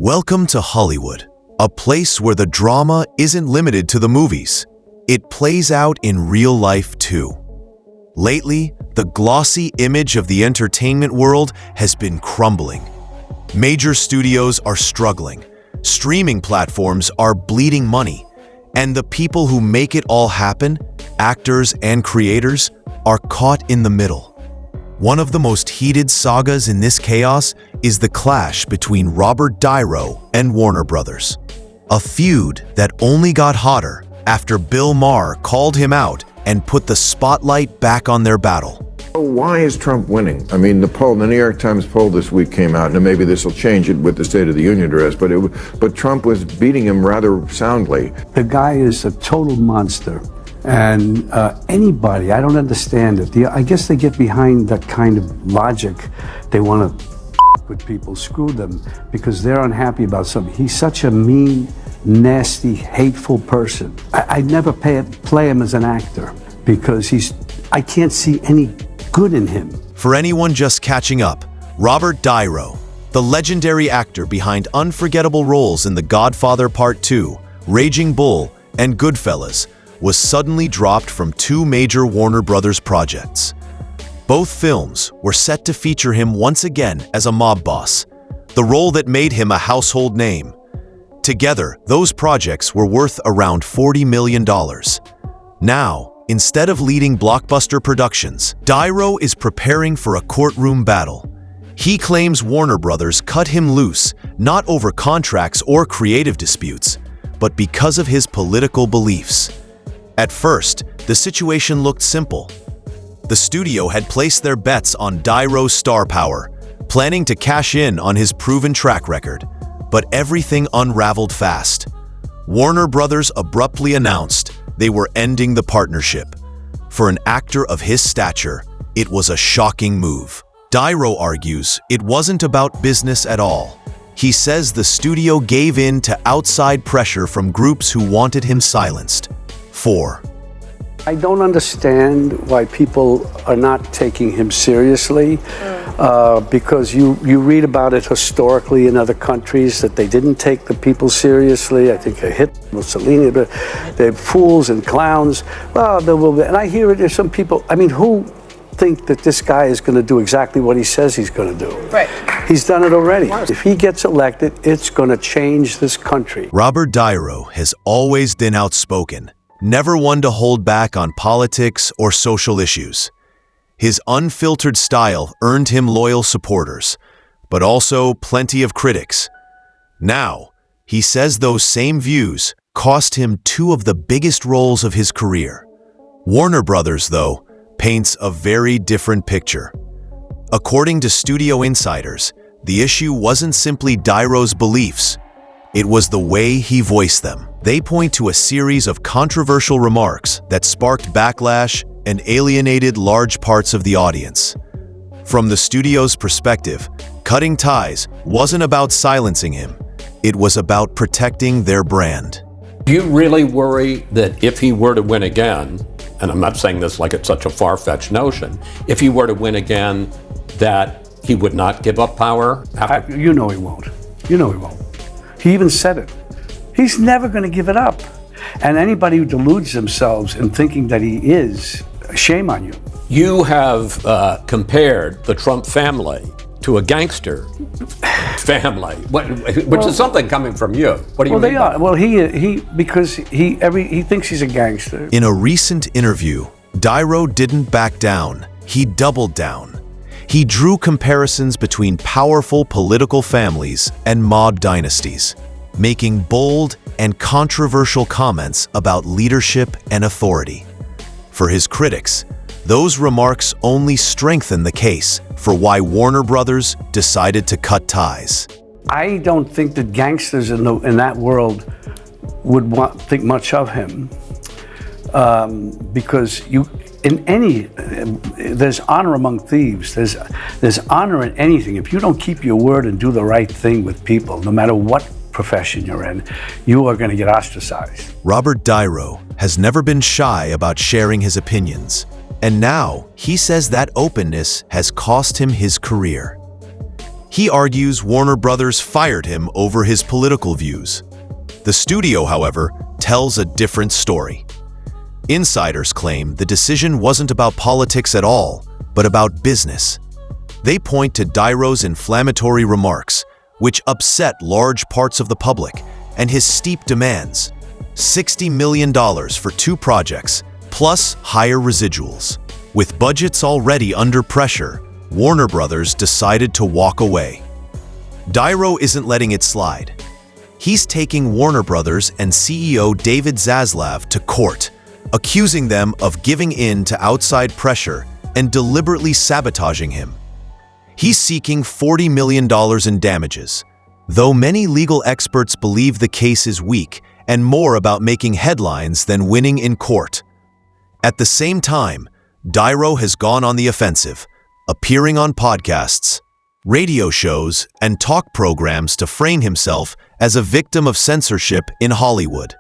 Welcome to Hollywood, a place where the drama isn't limited to the movies. It plays out in real life too. Lately, the glossy image of the entertainment world has been crumbling. Major studios are struggling, streaming platforms are bleeding money, and the people who make it all happen, actors and creators, are caught in the middle. One of the most heated sagas in this chaos is the clash between Robert De Niro and Warner Brothers. A feud that only got hotter after Bill Maher called him out and put the spotlight back on their battle. Why is Trump winning? I mean, the New York Times poll this week came out, and maybe this will change it with the State of the Union address, but Trump was beating him rather soundly. The guy is a total monster. And anybody, I don't understand it. I guess they get behind that kind of logic. They want to with people, screw them, because they're unhappy about something. He's such a mean, nasty, hateful person. I'd never play him as an actor because I can't see any good in him. For anyone just catching up, Robert De Niro, the legendary actor behind unforgettable roles in The Godfather Part 2, Raging Bull, and Goodfellas, was suddenly dropped from two major Warner Brothers projects. Both films were set to feature him once again as a mob boss, the role that made him a household name. Together, those projects were worth around $40 million. Now, instead of leading blockbuster productions, De Niro is preparing for a courtroom battle. He claims Warner Brothers cut him loose, not over contracts or creative disputes, but because of his political beliefs. At first, the situation looked simple. The studio had placed their bets on De Niro's star power, planning to cash in on his proven track record. But everything unraveled fast. Warner Brothers abruptly announced they were ending the partnership. For an actor of his stature, it was a shocking move. De Niro argues it wasn't about business at all. He says the studio gave in to outside pressure from groups who wanted him silenced. 4. I don't understand why people are not taking him seriously, because you read about it historically in other countries that they didn't take the people seriously. I think Hitler, Mussolini, but they're fools and clowns. Well, and I hear it, there's some people, who think that this guy is going to do exactly what he says he's going to do? Right. He's done it already. If he gets elected, it's going to change this country. Robert De Niro has always been outspoken, never one to hold back on politics or social issues. His unfiltered style earned him loyal supporters, but also plenty of critics. Now, he says those same views cost him two of the biggest roles of his career. Warner Brothers, though, paints a very different picture. According to studio insiders, the issue wasn't simply De Niro's beliefs. It was the way he voiced them. They point to a series of controversial remarks that sparked backlash and alienated large parts of the audience. From the studio's perspective, cutting ties wasn't about silencing him. It was about protecting their brand. Do you really worry that if he were to win again, and I'm not saying this like it's such a far-fetched notion, if he were to win again, that he would not give up power? You know he won't. You know he won't. He even said it. He's never going to give it up. And anybody who deludes themselves in thinking that he is, shame on you. You have compared the Trump family to a gangster family, which is something coming from you. What do you mean? They are. Well, because he thinks he's a gangster. In a recent interview, De Niro didn't back down. He doubled down. He drew comparisons between powerful political families and mob dynasties, making bold and controversial comments about leadership and authority. For his critics, those remarks only strengthen the case for why Warner Brothers decided to cut ties. I don't think that gangsters in that world would think much of him, because there's honor among thieves. There's honor in anything. If you don't keep your word and do the right thing with people, no matter what profession you're in, you are going to get ostracized. Robert De Niro has never been shy about sharing his opinions, and now he says that openness has cost him his career. He argues Warner Brothers fired him over his political views. The studio, however, tells a different story. Insiders claim the decision wasn't about politics at all, but about business. They point to Diro's inflammatory remarks, which upset large parts of the public, and his steep demands, $60 million for 2 projects, plus higher residuals. With budgets already under pressure, Warner Brothers decided to walk away. Diro isn't letting it slide. He's taking Warner Brothers and CEO David Zaslav to court, accusing them of giving in to outside pressure and deliberately sabotaging him. He's seeking $40 million in damages, though many legal experts believe the case is weak and more about making headlines than winning in court. At the same time, Diro has gone on the offensive, appearing on podcasts, radio shows, and talk programs to frame himself as a victim of censorship in Hollywood.